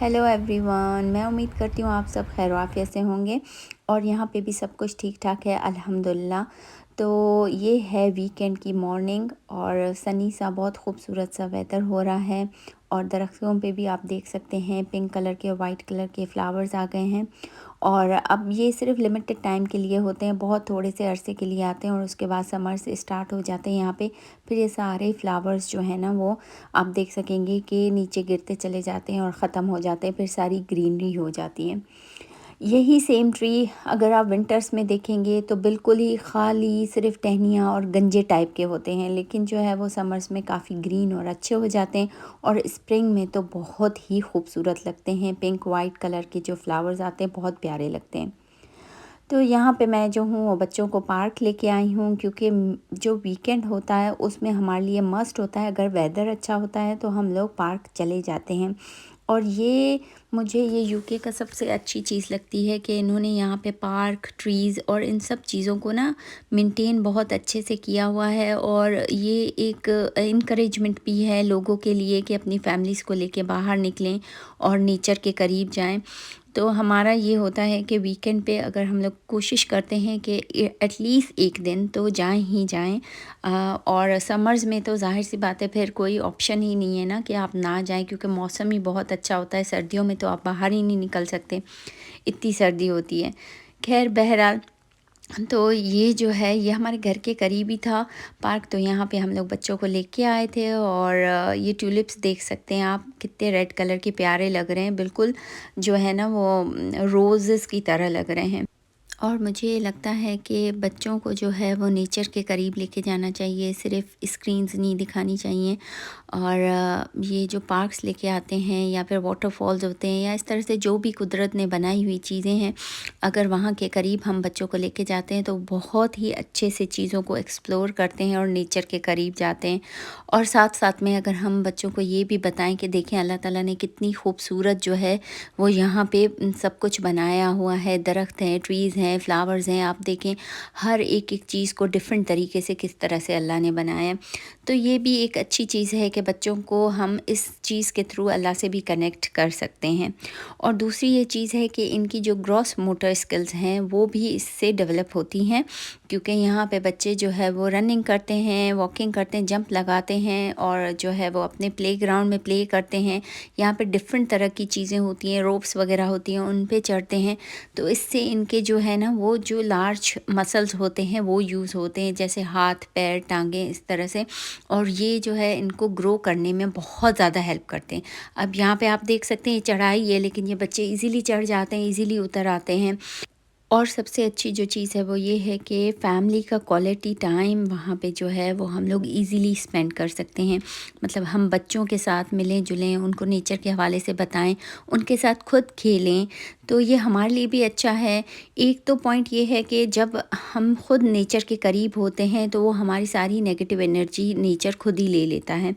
Hello everyone, मैं उम्मीद करती हूँ आप सब खैर आफियत से होंगे और यहाँ पे भी सब कुछ ठीक ठाक है अल्हम्दुलिल्लाह। तो ये है वीकेंड की मॉर्निंग और सनी सा बहुत खूबसूरत सा वेदर हो रहा है और दरख्तों पे भी आप देख सकते हैं पिंक कलर के और वाइट कलर के फ्लावर्स आ गए हैं। और अब ये सिर्फ लिमिटेड टाइम के लिए होते हैं, बहुत थोड़े से अरसे के लिए आते हैं और उसके बाद समर से स्टार्ट हो जाते हैं यहाँ पे। फिर ये सारे फ्लावर्स जो है ना वो आप देख सकेंगे कि नीचे गिरते चले जाते हैं और ख़त्म हो जाते हैं, फिर सारी ग्रीनरी हो जाती है। यही सेम ट्री अगर आप विंटर्स में देखेंगे तो बिल्कुल ही खाली सिर्फ टहनियाँ और गंजे टाइप के होते हैं, लेकिन जो है वो समर्स में काफ़ी ग्रीन और अच्छे हो जाते हैं और स्प्रिंग में तो बहुत ही खूबसूरत लगते हैं। पिंक वाइट कलर के जो फ्लावर्स आते हैं बहुत प्यारे लगते हैं। तो यहाँ पे मैं जो हूँ वो बच्चों को पार्क लेके आई हूँ, क्योंकि जो वीकेंड होता है उसमें हमारे लिए मस्ट होता है, अगर वेदर अच्छा होता है तो हम लोग पार्क चले जाते हैं। और ये मुझे ये यूके का सबसे अच्छी चीज़ लगती है कि इन्होंने यहाँ पे पार्क ट्रीज़ और इन सब चीज़ों को ना मेंटेन बहुत अच्छे से किया हुआ है। और ये एक इनकरेजमेंट भी है लोगों के लिए कि अपनी फैमिलीज़ को लेके बाहर निकलें और नेचर के करीब जाएं। तो हमारा ये होता है कि वीकेंड पे अगर हम लोग कोशिश करते हैं कि एटलीस्ट एक दिन तो जाएं ही जाएं। और समर्स में तो ज़ाहिर सी बात है फिर कोई ऑप्शन ही नहीं है ना कि आप ना जाएं, क्योंकि मौसम ही बहुत अच्छा होता है। सर्दियों में तो आप बाहर ही नहीं निकल सकते, इतनी सर्दी होती है। खैर बहरहाल, तो ये जो है ये हमारे घर के करीब ही था पार्क, तो यहाँ पे हम लोग बच्चों को लेके आए थे। और ये ट्यूलिप्स देख सकते हैं आप, कितने रेड कलर के प्यारे लग रहे हैं, बिल्कुल जो है ना वो रोज़ेस की तरह लग रहे हैं। और मुझे लगता है कि बच्चों को जो है वो नेचर के करीब लेके जाना चाहिए, सिर्फ स्क्रीन्स नहीं दिखानी चाहिए। और ये जो पार्क्स लेके आते हैं या फिर वाटरफॉल्स होते हैं या इस तरह से जो भी कुदरत ने बनाई हुई चीज़ें हैं, अगर वहाँ के करीब हम बच्चों को लेके जाते हैं तो बहुत ही अच्छे से चीज़ों को एक्सप्लोर करते हैं और नेचर के करीब जाते हैं। और साथ साथ में अगर हम बच्चों को ये भी बताएं कि देखें अल्लाह ताला ने कितनी खूबसूरत जो है वो यहाँ पे सब कुछ बनाया हुआ है, दरख्त हैं, ट्रीज़ हैं, फ्लावर्स हैं, आप देखें हर एक एक चीज़ को डिफरेंट तरीके से किस तरह से अल्लाह ने बनाया है। तो ये भी एक अच्छी चीज़ है कि बच्चों को हम इस चीज़ के थ्रू अल्लाह से भी कनेक्ट कर सकते हैं। और दूसरी ये चीज़ है कि इनकी जो ग्रॉस मोटर स्किल्स हैं वो भी इससे डेवलप होती हैं, क्योंकि यहाँ पे बच्चे जो है वो रनिंग करते हैं, वॉकिंग करते हैं, जंप लगाते हैं और जो है वो अपने प्लेग्राउंड में प्ले करते हैं। यहाँ पे डिफरेंट तरह की चीज़ें होती हैं, रोप्स वगैरह होती हैं, उन पे चढ़ते हैं। तो इससे इनके जो है ना वो जो लार्ज मसल्स होते हैं वो यूज़ होते हैं, जैसे हाथ पैर टांगें इस तरह से। और ये जो है इनको ग्रो करने में बहुत ज़्यादा हेल्प करते हैं। अब यहाँ पे आप देख सकते हैं ये चढ़ाई है, लेकिन ये बच्चे इजीली चढ़ जाते हैं, इजीली उतर आते हैं। और सबसे अच्छी जो चीज़ है वो ये है कि फैमिली का क्वालिटी टाइम वहाँ पे जो है वो हम लोग इजीली स्पेंड कर सकते हैं। मतलब हम बच्चों के साथ मिलें जुलें, उनको नेचर के हवाले से बताएं, उनके साथ खुद खेलें, तो ये हमारे लिए भी अच्छा है। एक तो पॉइंट ये है कि जब हम खुद नेचर के करीब होते हैं तो वो हमारी सारी नेगेटिव एनर्जी नेचर खुद ही ले लेता है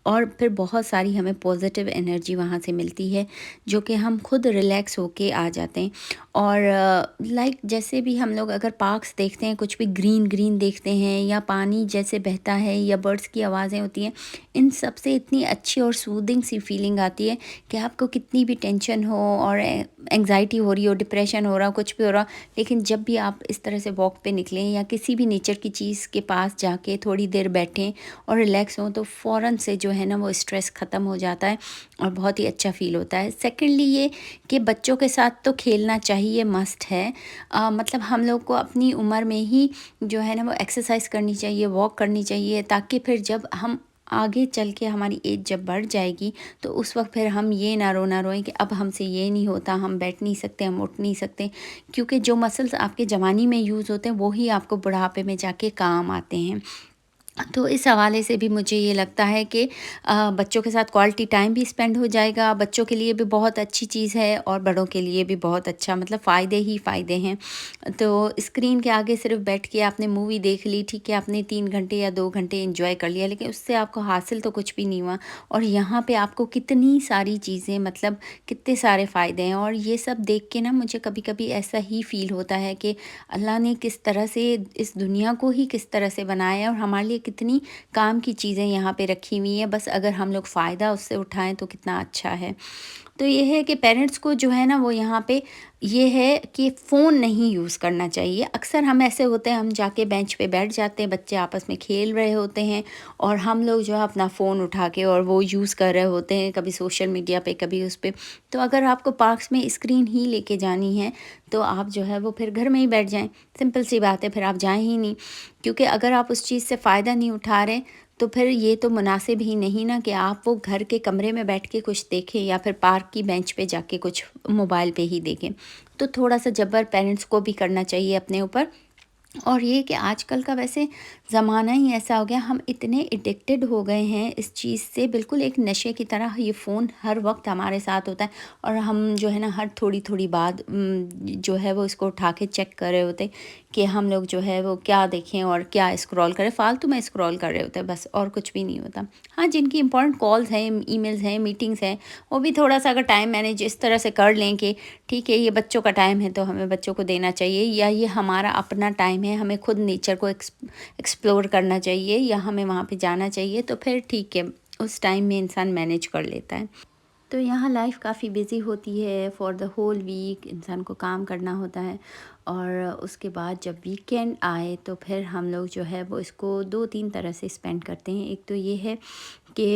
और फिर बहुत सारी हमें पॉजिटिव एनर्जी वहाँ से मिलती है, जो कि हम खुद रिलैक्स होके आ जाते हैं। और लाइक जैसे भी हम लोग अगर पार्क्स देखते हैं, कुछ भी ग्रीन ग्रीन देखते हैं या पानी जैसे बहता है या बर्ड्स की आवाज़ें होती हैं, इन सब से इतनी अच्छी और सूदिंग सी फीलिंग आती है कि आपको कितनी भी टेंशन हो और एंग्जाइटी हो रही हो, डिप्रेशन हो रहा हो, कुछ भी हो रहा हो, लेकिन जब भी आप इस तरह से वॉक पे निकलें या किसी भी नेचर की चीज़ के पास जाके थोड़ी देर बैठें और रिलैक्स हों, तो फ़ौरन से जो है ना वो स्ट्रेस ख़त्म हो जाता है और बहुत ही अच्छा फ़ील होता है। सेकेंडली ये कि बच्चों के साथ तो खेलना चाहिए, मस्ट है। मतलब हम लोग को अपनी उम्र में ही जो है ना वो एक्सरसाइज करनी चाहिए, वॉक करनी चाहिए, ताकि फिर जब हम आगे चल के हमारी एज जब बढ़ जाएगी तो उस वक्त फिर हम ये ना रोएं कि अब हमसे ये नहीं होता, हम बैठ नहीं सकते, हम उठ नहीं सकते। क्योंकि जो मसल्स आपके जवानी में यूज़ होते हैं वो ही आपको बुढ़ापे में जाके काम आते हैं। तो इस हवाले से भी मुझे ये लगता है कि बच्चों के साथ क्वालिटी टाइम भी स्पेंड हो जाएगा, बच्चों के लिए भी बहुत अच्छी चीज़ है और बड़ों के लिए भी बहुत अच्छा, मतलब फ़ायदे ही फ़ायदे हैं। तो स्क्रीन के आगे सिर्फ बैठ के आपने मूवी देख ली, ठीक है, आपने 3 घंटे या 2 घंटे एंजॉय कर लिया, लेकिन उससे आपको हासिल तो कुछ भी नहीं हुआ। और यहाँ पे आपको कितनी सारी चीज़ें, मतलब कितने सारे फ़ायदे हैं। और ये सब देख के ना मुझे कभी कभी ऐसा ही फ़ील होता है कि अल्लाह ने किस तरह से इस दुनिया को ही किस तरह से बनाया है और हमारे लिए कितनी काम की चीज़ें यहाँ पे रखी हुई हैं, बस अगर हम लोग फ़ायदा उससे उठाएं तो कितना अच्छा है। तो ये है कि पेरेंट्स को जो है ना वो यहाँ पे ये है कि फ़ोन नहीं यूज़ करना चाहिए। अक्सर हम ऐसे होते हैं, हम जाके बेंच पे बैठ जाते हैं, बच्चे आपस में खेल रहे होते हैं और हम लोग जो है अपना फ़ोन उठा के और वो यूज़ कर रहे होते हैं, कभी सोशल मीडिया पे, कभी उस पे। तो अगर आपको पार्क्स में स्क्रीन ही लेके जानी है, तो आप जो है वो फिर घर में ही बैठ जाएँ। सिंपल सी बात है, फिर आप जाएँ ही नहीं। क्योंकि अगर आप उस चीज़ से फ़ायदा नहीं उठा रहे, तो फिर ये तो मुनासिब ही नहीं ना कि आप वो घर के कमरे में बैठ के कुछ देखें या फिर पार्क की बेंच पे जाके कुछ मोबाइल पे ही देखें। तो थोड़ा-सा जबर पेरेंट्स को भी करना चाहिए अपने ऊपर। और ये कि आजकल का वैसे ज़माना ही ऐसा हो गया, हम इतने एडिक्टेड हो गए हैं इस चीज़ से, बिल्कुल एक नशे की तरह ये फ़ोन हर वक्त हमारे साथ होता है। और हम जो है ना हर थोड़ी थोड़ी बाद जो है वो इसको उठा के चेक कर रहे होते कि हम लोग जो है वो क्या देखें और क्या स्क्रॉल करें, फालतू में स्क्रॉल कर रहे होते हैं बस, और कुछ भी नहीं होता। हाँ, जिनकी इंपॉर्टेंट कॉल्स हैं, ईमेल्स हैं, मीटिंग्स हैं, वो भी थोड़ा सा अगर टाइम मैनेज इस तरह से कर लें कि ठीक है, ये बच्चों का टाइम है तो हमें बच्चों को देना चाहिए, या ये हमारा अपना टाइम है, हमें खुद नेचर को एक्सप्लोर करना चाहिए या हमें वहाँ पे जाना चाहिए, तो फिर ठीक है, उस टाइम में इंसान मैनेज कर लेता है। तो यहाँ लाइफ काफ़ी बिज़ी होती है, फॉर द होल वीक इंसान को काम करना होता है। और उसके बाद जब वीकेंड आए तो फिर हम लोग जो है वो इसको 2-3 तरह से स्पेंड करते हैं। एक तो ये है कि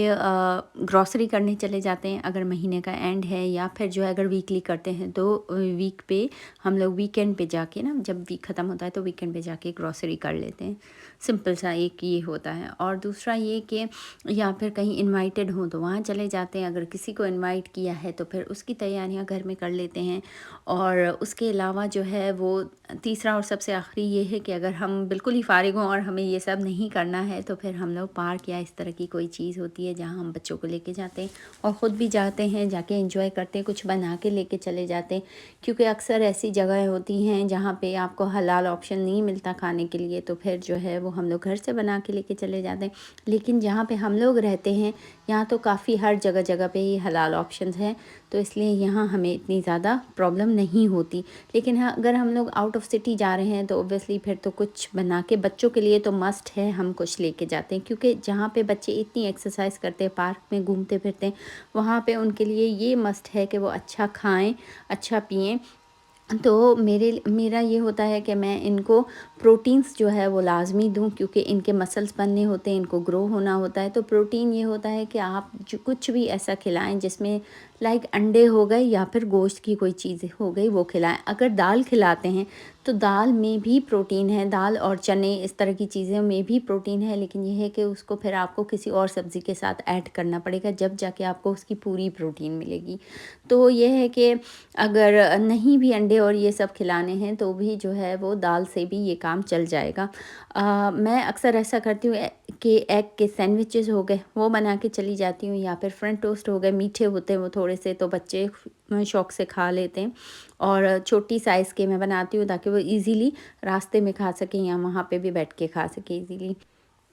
ग्रॉसरी करने चले जाते हैं अगर महीने का एंड है, या फिर जो है अगर वीकली करते हैं तो वीक पे हम लोग वीकेंड पे जाके ना, जब वीक ख़त्म होता है तो वीकेंड पे जाके ग्रॉसरी कर लेते हैं। सिंपल सा एक ये होता है। और दूसरा ये कि या फिर कहीं इनवाइटेड हो तो वहाँ चले जाते हैं, अगर किसी को इनवाइट किया है तो फिर उसकी तैयारियां घर में कर लेते हैं। और उसके अलावा जो है वो तीसरा और सबसे आखिरी ये है कि अगर हम बिल्कुल ही फ़ारिग हों और हमें ये सब नहीं करना है, तो फिर हम लोग पार्क या इस तरह की कोई चीज़ होती है जहाँ हम बच्चों को लेके जाते हैं और ख़ुद भी जाते हैं, जाके एंजॉय करते हैं, कुछ बना के लेके चले जाते हैं। क्योंकि अक्सर ऐसी जगह होती हैं जहाँ पे आपको हलाल ऑप्शन नहीं मिलता खाने के लिए, तो फिर जो है वो हम लोग घर से बना के लेके चले जाते हैं। लेकिन जहाँ पे हम लोग रहते हैं यहाँ तो काफ़ी हर जगह जगह पे ही हलाल ऑप्शंस हैं, तो इसलिए यहाँ हमें इतनी ज़्यादा प्रॉब्लम नहीं होती। लेकिन हाँ, अगर हम लोग आउट ऑफ सिटी जा रहे हैं तो ऑब्वियसली फिर तो कुछ बना के बच्चों के लिए तो मस्ट है, हम कुछ लेके जाते हैं। क्योंकि जहाँ पे बच्चे इतनी एक्सरसाइज करते हैं, पार्क में घूमते फिरते हैं, वहाँ पे उनके लिए ये मस्ट है कि वो अच्छा खाएं, अच्छा पिएं। तो मेरा ये होता है कि मैं इनको प्रोटीन्स जो है वो लाज़मी दूं, क्योंकि इनके मसल्स बनने होते हैं, इनको ग्रो होना होता है। तो प्रोटीन ये होता है कि आप जो कुछ भी ऐसा खिलाएं जिसमें लाइक अंडे हो गए या फिर गोश्त की कोई चीज़ हो गई, वो खिलाएं। अगर दाल खिलाते हैं तो दाल में भी प्रोटीन है, दाल और चने इस तरह की चीज़ों में भी प्रोटीन है। लेकिन यह है कि उसको फिर आपको किसी और सब्ज़ी के साथ ऐड करना पड़ेगा, जब जाके आपको उसकी पूरी प्रोटीन मिलेगी। तो ये है कि अगर नहीं भी अंडे और ये सब खिलाने हैं तो भी जो है वो दाल से भी ये काम चल जाएगा। मैं अक्सर ऐसा करती हूँ कि एग के सैंडविचेस हो गए वो बना के चली जाती हूँ, या फिर फ्रेंच टोस्ट हो गए, मीठे होते हैं वो थोड़े से, तो बच्चे शौक से खा लेते हैं। और छोटी साइज़ के मैं बनाती हूँ ताकि वो इजीली रास्ते में खा सकें या वहाँ पे भी बैठ के खा सकें इजीली।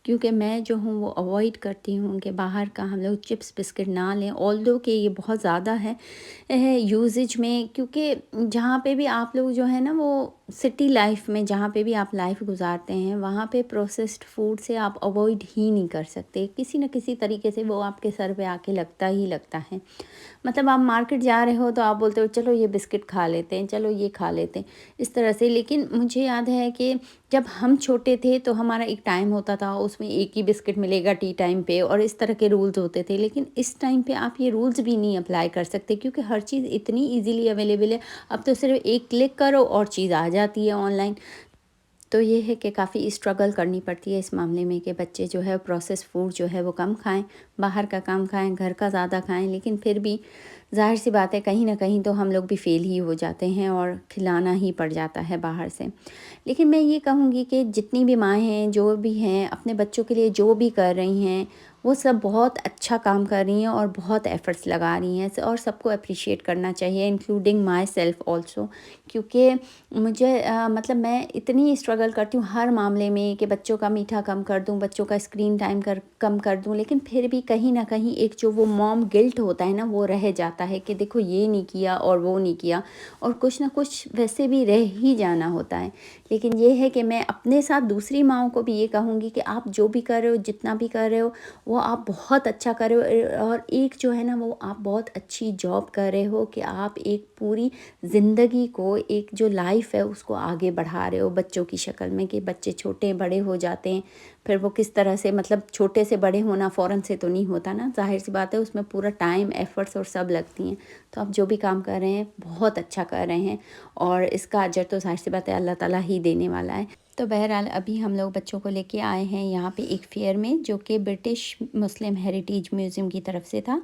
क्योंकि मैं जो हूँ वो अवॉइड करती हूँ कि बाहर का हम लोग चिप्स बिस्किट ना लें, ऑल्दो कि ये बहुत ज़्यादा है यूजेज में। क्योंकि जहाँ पे भी आप लोग जो है ना वो सिटी लाइफ में जहाँ पे भी आप लाइफ गुजारते हैं, वहाँ पे प्रोसेस्ड फूड से आप अवॉइड ही नहीं कर सकते, किसी न किसी तरीके से वो आपके सर पे आके लगता ही लगता है। मतलब आप मार्केट जा रहे हो तो आप बोलते हो चलो ये बिस्किट खा लेते हैं, चलो ये खा लेते हैं, इस तरह से। लेकिन मुझे याद है कि जब हम छोटे थे तो हमारा एक टाइम होता था, उसमें एक ही बिस्किट मिलेगा टी टाइम पे, और इस तरह के रूल्स होते थे। लेकिन इस टाइम पे आप ये रूल्स भी नहीं अप्लाई कर सकते, क्योंकि हर चीज़ इतनी इजीली अवेलेबल है। अब तो सिर्फ एक क्लिक करो और चीज़ आ जाती है ऑनलाइन। तो ये है कि काफ़ी स्ट्रगल करनी पड़ती है इस मामले में कि बच्चे जो है प्रोसेस फूड जो है वो कम खाएं, बाहर का कम खाएं, घर का ज़्यादा खाएं। लेकिन फिर भी ज़ाहिर सी बात है, कहीं ना कहीं तो हम लोग भी फेल ही हो जाते हैं और खिलाना ही पड़ जाता है बाहर से। लेकिन मैं ये कहूँगी कि जितनी भी माएँ हैं, जो भी हैं, अपने बच्चों के लिए जो भी कर रही हैं, वो सब बहुत अच्छा काम कर रही हैं और बहुत एफ़र्ट्स लगा रही हैं, और सबको अप्रिशिएट करना चाहिए, इंक्लूडिंग माई सेल्फ़ ऑल्सो। क्योंकि मुझे मतलब मैं इतनी स्ट्रगल करती हूँ हर मामले में कि बच्चों का मीठा कम कर दूँ, बच्चों का स्क्रीन टाइम कम कर दूँ। लेकिन फिर भी कहीं ना कहीं एक जो वो मॉम गिल्ट होता है ना, वो रह जाता है कि देखो ये नहीं किया और वो नहीं किया, और कुछ ना कुछ वैसे भी रह ही जाना होता है। लेकिन ये है कि मैं अपने साथ दूसरी माँओं को भी ये कहूँगी कि आप जो भी कर रहे हो, जितना भी कर रहे हो, वो आप बहुत अच्छा कर रहे हो और एक जो है ना वो आप बहुत अच्छी जॉब कर रहे हो कि आप एक पूरी ज़िंदगी को, एक जो लाइफ़ है उसको आगे बढ़ा रहे हो बच्चों की शक्ल में, कि बच्चे छोटे बड़े हो जाते हैं, फिर वो किस तरह से, मतलब छोटे से बड़े होना फ़ौरन से तो नहीं होता ना, ज़ाहिर-सी बात है उसमें पूरा टाइम, एफ़र्ट्स और सब लगती हैं। तो आप जो भी काम कर रहे हैं बहुत अच्छा कर रहे हैं और इसका अजर तो ज़ाहिर-सी बात है अल्लाह ताला ही देने वाला है। तो बहरहाल अभी हम लोग बच्चों को लेके आए हैं यहाँ पे एक फेयर में, जो कि ब्रिटिश मुस्लिम हेरिटेज म्यूज़ियम की तरफ से था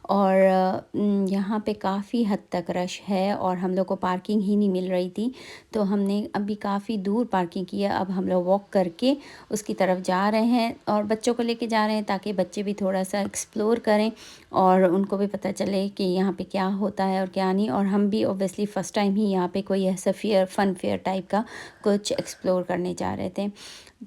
और यहाँ पे काफ़ी हद तक रश है और हम लोग को पार्किंग ही नहीं मिल रही थी। तो हमने अभी काफ़ी दूर पार्किंग की है, अब हम लोग वॉक करके उसकी तरफ जा रहे हैं और बच्चों को लेके जा रहे हैं ताकि बच्चे भी थोड़ा सा एक्सप्लोर करें और उनको भी पता चले कि यहाँ पे क्या होता है और क्या नहीं। और हम भी ऑब्वियसली फ़र्स्ट टाइम ही यहाँ पे कोई ऐसा फेयर, फ़न फेयर टाइप का कुछ एक्सप्लोर करने जा रहे थे।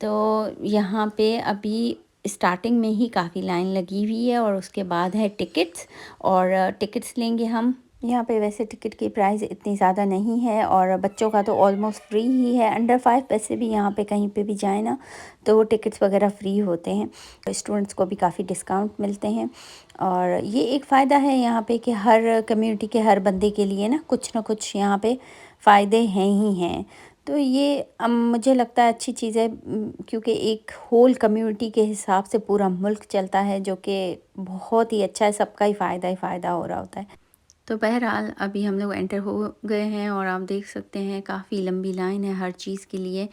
तो यहाँ पे अभी स्टार्टिंग में ही काफ़ी लाइन लगी हुई है और उसके बाद है टिकट्स, और टिकट्स लेंगे हम। यहाँ पे वैसे टिकट की प्राइस इतनी ज़्यादा नहीं है और बच्चों का तो ऑलमोस्ट फ्री ही है। अंडर 5 पैसे भी यहाँ पे कहीं पे भी जाए ना तो टिकट्स वगैरह फ्री होते हैं। तो स्टूडेंट्स को भी काफ़ी डिस्काउंट मिलते हैं और ये एक फ़ायदा है यहाँ पे कि हर कम्युनिटी के हर बंदे के लिए ना कुछ यहाँ पे फ़ायदे हैं ही हैं। तो ये मुझे लगता है अच्छी चीज़ है, क्योंकि एक होल कम्युनिटी के हिसाब से पूरा मुल्क चलता है, जो कि बहुत ही अच्छा है, सबका ही फ़ायदा हो रहा होता है। तो बहरहाल अभी हम लोग एंटर हो गए हैं और आप देख सकते हैं काफ़ी लंबी लाइन है हर चीज़ के लिए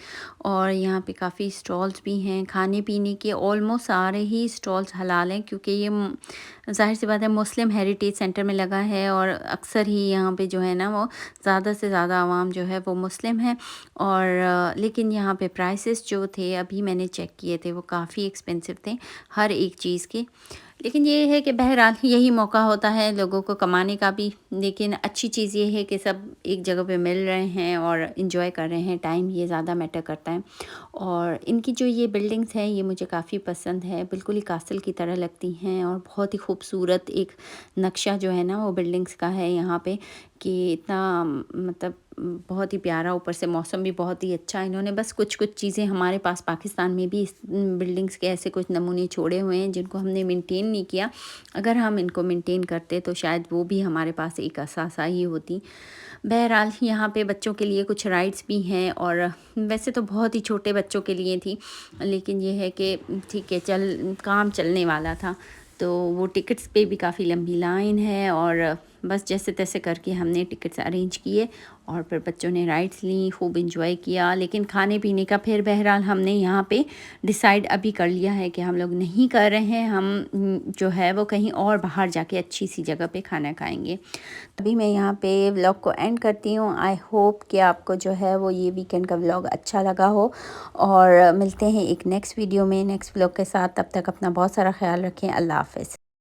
और यहाँ पे काफ़ी स्टॉल्स भी हैं खाने पीने के। ऑलमोस्ट सारे ही स्टॉल्स हलाल हैं क्योंकि ये ज़ाहिर सी बात है मुस्लिम हेरिटेज सेंटर में लगा है और अक्सर ही यहाँ पे जो है ना वो ज़्यादा से ज़्यादा आवाम जो है वो मुस्लिम है। और लेकिन यहाँ पे प्राइसेस जो थे अभी मैंने चेक किए थे वो काफ़ी एक्सपेंसिव थे हर एक चीज़ के। लेकिन ये है कि बहरहाल यही मौका होता है लोगों को कमाने का भी। लेकिन अच्छी चीज़ ये है कि सब एक जगह पे मिल रहे हैं और इन्जॉय कर रहे हैं टाइम, ये ज़्यादा मैटर करता है। और इनकी जो ये बिल्डिंग्स हैं ये मुझे काफ़ी पसंद है, बिल्कुल ही कासल की तरह लगती हैं और बहुत ही खूबसूरत एक नक्शा जो है ना वो बिल्डिंग्स का है यहाँ पे, कि इतना मतलब बहुत ही प्यारा, ऊपर से मौसम भी बहुत ही अच्छा। इन्होंने बस कुछ कुछ चीज़ें हमारे पास पाकिस्तान में भी इस बिल्डिंग्स के ऐसे कुछ नमूने छोड़े हुए हैं जिनको हमने मेंटेन नहीं किया। अगर हम इनको मेंटेन करते तो शायद वो भी हमारे पास एक असासा ही होती। बहरहाल यहाँ पे बच्चों के लिए कुछ राइड्स भी हैं और वैसे तो बहुत ही छोटे बच्चों के लिए थी, लेकिन ये है कि ठीक है काम चलने वाला था। तो वो टिकट्स पे भी काफ़ी लंबी लाइन है और बस जैसे तैसे करके हमने टिकट्स अरेंज किए और फिर बच्चों ने राइड्स ली, खूब इंजॉय किया। लेकिन खाने पीने का फिर बहरहाल हमने यहाँ पे डिसाइड अभी कर लिया है कि हम लोग नहीं कर रहे हैं, हम जो है वो कहीं और बाहर जाके अच्छी सी जगह पे खाना खाएंगे। अभी मैं यहाँ पे व्लॉग को एंड करती हूँ। आई होप कि आपको जो है वो ये वीकेंड का व्लॉग अच्छा लगा हो और मिलते हैं एक नेक्स्ट वीडियो में नेक्स्ट व्लॉग के साथ। तब तक अपना बहुत सारा ख्याल रखें। अल्लाह हाफ़िज़।